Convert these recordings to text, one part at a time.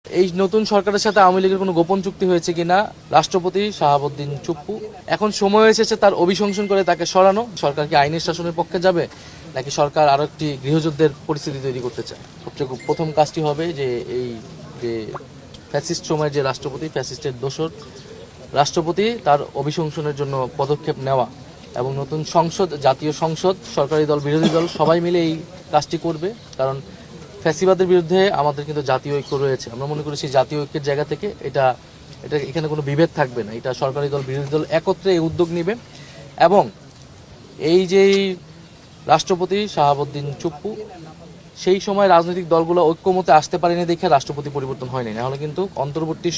এই নতুন সরকারের সাথে আওয়ামী লীগের কোনো গোপন চুক্তি হয়েছে কিনা রাষ্ট্রপতি শাহাবুদ্দিন চুপ্পু এখন সময় এসেছে তার অভিশংসন করে তাকে সরানো। সরকার কি আইনের শাসনের পক্ষে যাবে নাকি সরকার আরো একটি গৃহযুদ্ধের পরিস্থিতি তৈরি করতে চায়? সবচেয়ে প্রথম কাজটি হবে যে এই যে ফ্যাসিস্ট সময়ের যে রাষ্ট্রপতি, ফ্যাসিস্টের দোসর রাষ্ট্রপতি, তার অভিশংসনের জন্য পদক্ষেপ নেওয়া এবং নতুন সংসদ, জাতীয় সংসদ, সরকারি দল, বিরোধী দল সবাই মিলে এই কাজটি করবে। কারণ ফ্যাসিবাদের বিরুদ্ধে আমাদের কিন্তু জাতীয় ঐক্য রয়েছে। আমরা মনে করি সেই জাতীয় ঐক্যের জায়গা থেকে এটা এখানে কোনো বিভেদ থাকবে না। এটা সরকারি দল, বিরোধী দল একত্রে এই উদ্যোগ নেবে এবং এই যে রাষ্ট্রপতি শাহাবুদ্দিন চুপ্পু সেই সময় রাজনৈতিক দলগুলো ঐক্যমতে আসতে পারেনি দেখে রাষ্ট্রপতি পরিবর্তন হয়নি। নাহলে কিন্তু অন্তর্বর্তী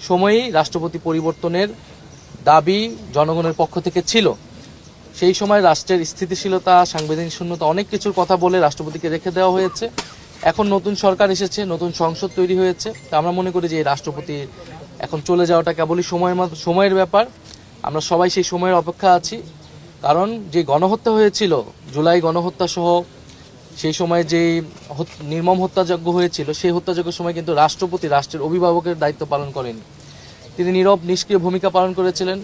সময়েই রাষ্ট্রপতি পরিবর্তনের দাবি জনগণের পক্ষ থেকে ছিল। সেই সময় রাষ্ট্রের স্থিতিশীলতা, সাংবিধানিক শূন্যতা, অনেক কিছুর কথা বলে রাষ্ট্রপতিকে রেখে দেওয়া হয়েছে। এখন নতুন সরকার এসেছে, নতুন সংসদ তৈরি হয়েছে। তা আমরা মনে করি যে এই রাষ্ট্রপতি এখন চলে যাওয়াটা কেবলই সময়ের ব্যাপার। আমরা সবাই সেই সময়ের অপেক্ষা আছি। কারণ যে গণহত্যা হয়েছিল, জুলাই গণহত্যা সহ সেই সময় যে নির্মম হত্যাযজ্ঞ হয়েছিল, সেই হত্যাযজ্ঞের সময় কিন্তু রাষ্ট্রপতি রাষ্ট্রের অভিভাবকের দায়িত্ব পালন করেনি। তিনি নীরব নিষ্ক্রিয় ভূমিকা পালন করেছিলেন।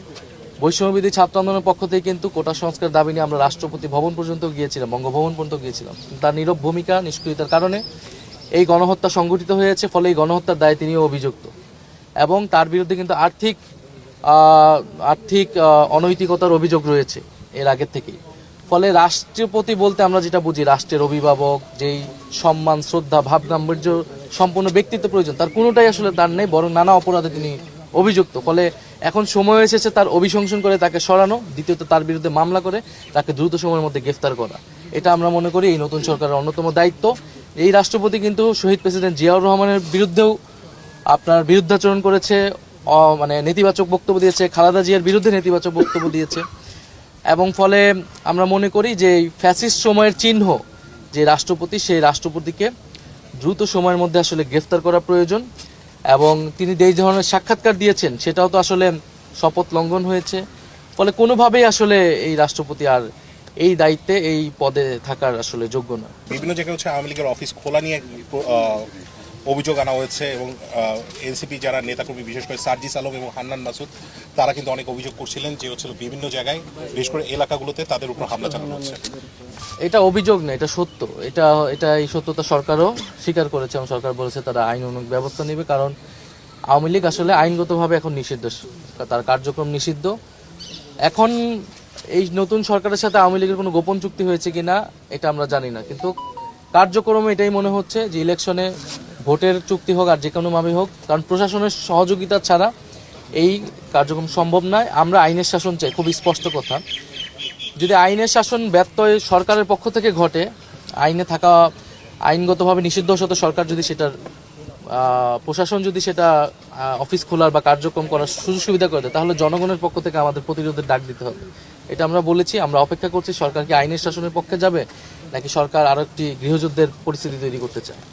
বৈষম্যবিরোধী ছাত্র আন্দোলনের পক্ষ থেকে কিন্তু কোটা সংস্কার দাবি নিয়ে আমরা রাষ্ট্রপতি ভবন পর্যন্ত গিয়েছিলাম, বঙ্গভবন পর্যন্ত গিয়েছিলাম। তার নীরব ভূমিকা, নিষ্ক্রিয়তার কারণে এই গণহত্যা সংঘটিত হয়েছে। ফলে এই গণহত্যার দায়ে তিনিও অভিযুক্ত এবং তার বিরুদ্ধে কিন্তু আর্থিক অনৈতিকতার অভিযোগ রয়েছে এর আগের থেকেই। ফলে রাষ্ট্রপতি বলতে আমরা যেটা বুঝি, রাষ্ট্রের অভিভাবক, যেই সম্মান, শ্রদ্ধা, ভাব গাম্ভীর্য সম্পূর্ণ ব্যক্তিত্ব প্রয়োজন, তার কোনোটাই আসলে তার নেই, বরং নানা অপরাধে তিনি অভিযুক্ত। ফলে এখন সময় এসেছে তার অভিশংসন করে তাকে সরানো, দ্বিতীয়ত তার বিরুদ্ধে মামলা করে তাকে দ্রুত সময়ের মধ্যে গ্রেফতার করা। এটা আমরা মনে করি এই নতুন সরকারের অন্যতম দায়িত্ব। এই রাষ্ট্রপতি কিন্তু শহীদ প্রেসিডেন্ট জিয়াউর রহমানের বিরুদ্ধেও আপনার বিরুদ্ধাচরণ করেছে, মানে নেতিবাচক বক্তব্য দিয়েছে, খালেদা জিয়ার বিরুদ্ধে নেতিবাচক বক্তব্য দিয়েছে। এবং ফলে আমরা মনে করি যে ফ্যাসিস্ট সময়ের চিহ্ন যে রাষ্ট্রপতি, সেই রাষ্ট্রপতিকে দ্রুত সময়ের মধ্যে আসলে গ্রেফতার করা প্রয়োজন। এবং তিনি যেই ধরনের সাক্ষাৎকার দিয়েছেন সেটাও তো আসলে শপথ লঙ্ঘন হয়েছে। ফলে কোনোভাবেই আসলে এই রাষ্ট্রপতি আর এই দায়িত্বে, এই পদে থাকার আসলে যোগ্য না। বিভিন্ন জায়গায় হচ্ছে আওয়ামী লীগের অফিস খোলা নিয়ে অভিযোগ আনা হয়েছে এবং এনসিপি যারা নেতাকর্মী, বিশেষ করে সার্জিস আলম এবং হান্নান মাসুদ, তারা কিন্তু অনেক অভিযোগ করছিলেন যে হচ্ছে বিভিন্ন জায়গায়, বিশেষ করে এলাকাগুলোতে তাদের উপর হামলা চালানো হচ্ছে। এটা অভিযোগ না, এটা সত্য। এই সত্যতা সরকারও স্বীকার করেছে এবং সরকার বলেছে তারা আইন অনুযায়ী ব্যবস্থা নেবে। কারণ আওয়ামী লীগ আসলে আইনগতভাবে এখন নিষিদ্ধ, তার কার্যক্রম নিষিদ্ধ। এখন এই নতুন সরকারের সাথে আওয়ামী লীগের কোনো গোপন চুক্তি হয়েছে কিনা এটা আমরা জানি না, কিন্তু কার্যক্রমে এটাই মনে হচ্ছে যে ইলেকশনে ভোটের চুক্তি হোক আর যে কোনোভাবে হোক, কারণ প্রশাসনের সহযোগিতা ছাড়া এই কার্যক্রম সম্ভব নয়। আমরা আইনের শাসন চাই, খুব স্পষ্ট কথা। যদি আইনের শাসন ব্যত্যয় সরকারের পক্ষ থেকে ঘটে, আইনগতভাবে নিষিদ্ধ সাথে সরকার যদি সেটার প্রশাসন যদি সেটা অফিস খোলার বা কার্যক্রম করার সুযোগ সুবিধা করে দেয়, তাহলে জনগণের পক্ষ থেকে আমাদের প্রতিরোধের ডাক দিতে হবে। এটা আমরা বলেছি। আমরা অপেক্ষা করছি সরকার কি আইনের শাসনের পক্ষে যাবে নাকি সরকার আরো একটি গৃহযুদ্ধের পরিস্থিতি তৈরি করতে চায়।